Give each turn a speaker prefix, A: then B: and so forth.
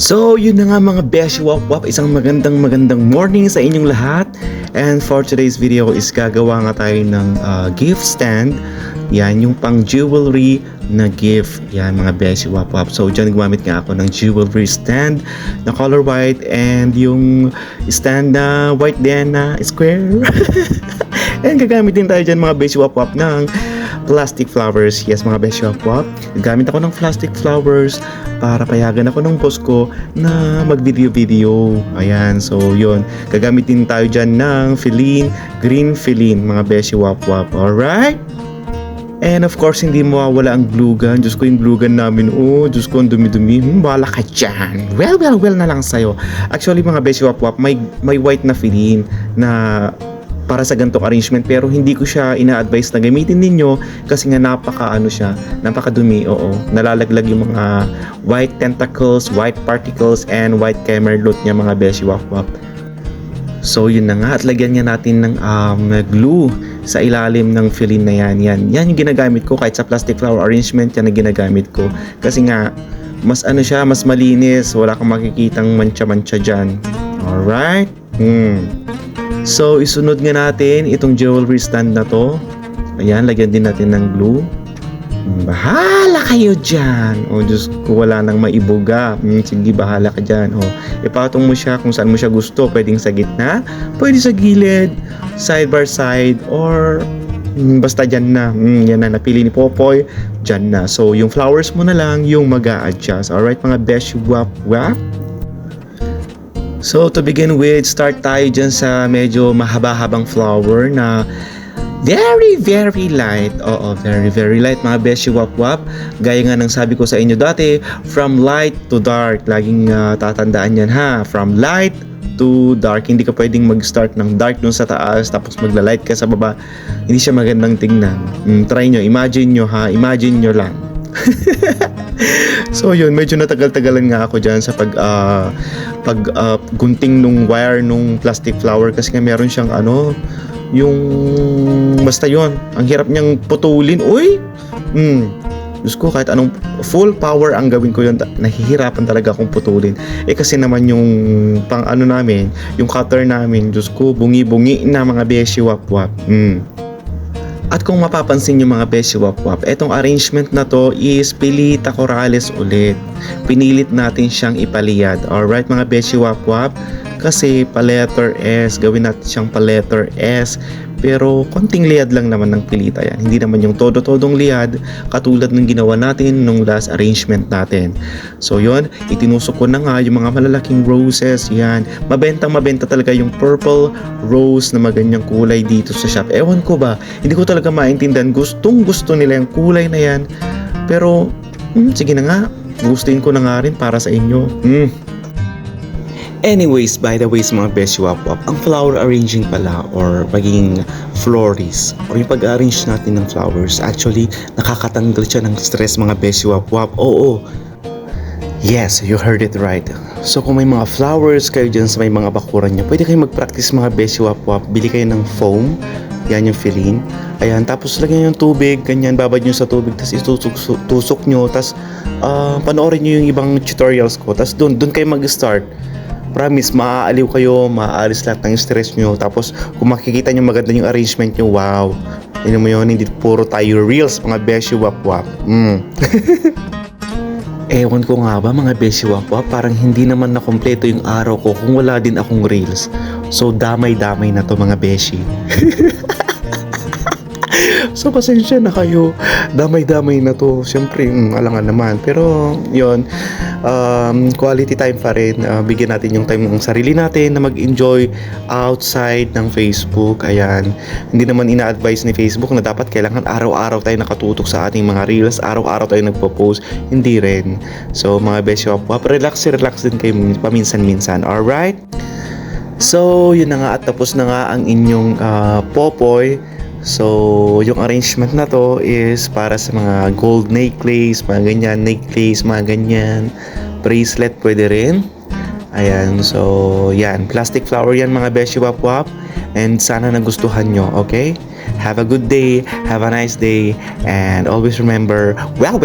A: So, yun na nga mga beshi wap-wap, isang magandang morning sa inyong lahat. And for today's video is gagawa nga tayo ng gift stand. Yan, yung pang jewelry na gift. Yan mga beshi wap-wap. So, dyan gumamit nga ako ng jewelry stand na color white and yung stand na white din na square. And gagamit din tayo dyan mga beshi wap-wap ng plastic flowers. Yes mga beshi wap-wap, gagamit ako ng plastic flowers para payagan ako ng boss ko na mag-video. Ayan, so yun. Gagamit din tayo dyan ng Feline, green Feline, mga beshi wap-wap. Alright? And of course, hindi mawawala ang glue gun. Diyos ko, yung glue gun namin. Oh, Diyos ko, ang dumi-dumi. Bahala ka dyan. Well na lang sa'yo. Actually, mga beshi wap-wap, may white na Feline na para sa ganitong arrangement, pero hindi ko siya ina-advise na gamitin ninyo kasi nga napakadumi. Oo, nalalaglag yung mga white tentacles, white particles, and white camerlot niya mga beshi wap-wap. So yun na nga, at lagyan nga natin ng glue sa ilalim ng Feline na yan. Yan yung ginagamit ko kahit sa plastic flower arrangement, yan ang ginagamit ko kasi nga mas mas malinis, wala kang makikitang mancha-mancha dyan. Alright? So, isunod nga natin itong jewelry stand na to. Ayan, lagyan din natin ng glue. Bahala kayo dyan. O, Diyos ko, wala nang maibuga. Sige, bahala ka dyan. O, ipatong mo siya kung saan mo siya gusto. Pwedeng sa gitna, pwede sa gilid, side by side, or basta dyan na. Yan na, napili ni Popoy. Dyan na. So, yung flowers mo na lang yung mag-a-adjust. Alright, mga beshi wap-wap. So, to begin with, start tayo dyan sa medyo mahaba-habang flower na very light. Oo, very light mga beshi wap-wap. Gaya nga ng sabi ko sa inyo dati, from light to dark. Laging tatandaan yan ha. From light to dark. Hindi ka pwedeng mag-start ng dark dun sa taas tapos magla-light ka sa baba. Hindi siya magandang tingnan. Try nyo, imagine nyo ha. Imagine nyo lang. So yun, medyo natagal-tagalan nga ako dyan sa gunting nung wire nung plastic flower kasi nga meron siyang yung basta yun, ang hirap niyang putulin. Uy! Diyos ko, kahit anong full power ang gawin ko yun, nahihirapan talaga akong putulin. Kasi naman yung namin, yung cutter namin, Diyos ko, bungi-bungi na mga beshi wap-wap. At kung mapapansin nyo mga beshi wap-wap, etong arrangement na to is Pilita Corrales ulit. Pinilit natin siyang ipaliyad. Alright mga beshi wap-wap, kasi pa-letter S, gawin natin siyang pa-letter S. Pero konting liyad lang naman ng pilita yan. Hindi naman yung todo-todong liyad katulad ng ginawa natin nung last arrangement natin. So yun, itinusok ko na nga yung mga malalaking roses. Yan, mabenta talaga yung purple rose na maganyang kulay dito sa shop. Ewan ko ba, hindi ko talaga maintindihan. Gustong gusto nila yung kulay na yan. Pero, sige na nga, gustuin ko na nga rin para sa inyo. Anyways, by the way sa mga beshi wap-wap, ang flower arranging pala or magiging florist or yung pag-arrange natin ng flowers, actually nakakatanggal siya ng stress mga beshi wap-wap. Oo. Yes, you heard it right. So kung may mga flowers kayo dyan sa may mga bakuran nyo, pwede kayo mag-practice mga beshi wap-wap. Bili kayo ng foam, yan yung Feline. Ayan, tapos lagyan yung tubig, ganyan, babad nyo sa tubig, tapos itusok nyo, tapos panoorin nyo yung ibang tutorials ko, tapos doon kayo mag-start. Promise, maaaliw kayo, maaalis lahat ng stress nyo. Tapos, kung makikita nyo maganda yung arrangement nyo, wow. Yun mo yun, hindi puro tayo reels, mga beshi wap-wap. Ewan ko nga ba, mga beshi wap-wap, parang hindi naman nakompleto yung araw ko kung wala din akong reels. So, damay-damay na to mga beshi. So, pasensya na kayo. Damay-damay na to. Siyempre, alangan naman. Pero, yun, quality time pa rin. Bigyan natin yung time ng sarili natin na mag-enjoy outside ng Facebook. Ayan. Hindi naman ina-advise ni Facebook na dapat kailangan araw-araw tayo nakatutok sa ating mga reels. Araw-araw tayo nagpo-post. Hindi rin. So, mga beshi wap-wap, relax din kayo paminsan-minsan. Alright? So, yun na nga at tapos na nga ang inyong Popoy. So, yung arrangement na to is para sa mga gold necklace, mga ganyan, bracelet pwede rin. Ayan, so, yan, plastic flower yan mga beshi wap-wap, and sana nagustuhan nyo, okay? Have a good day, have a nice day, and always remember, well.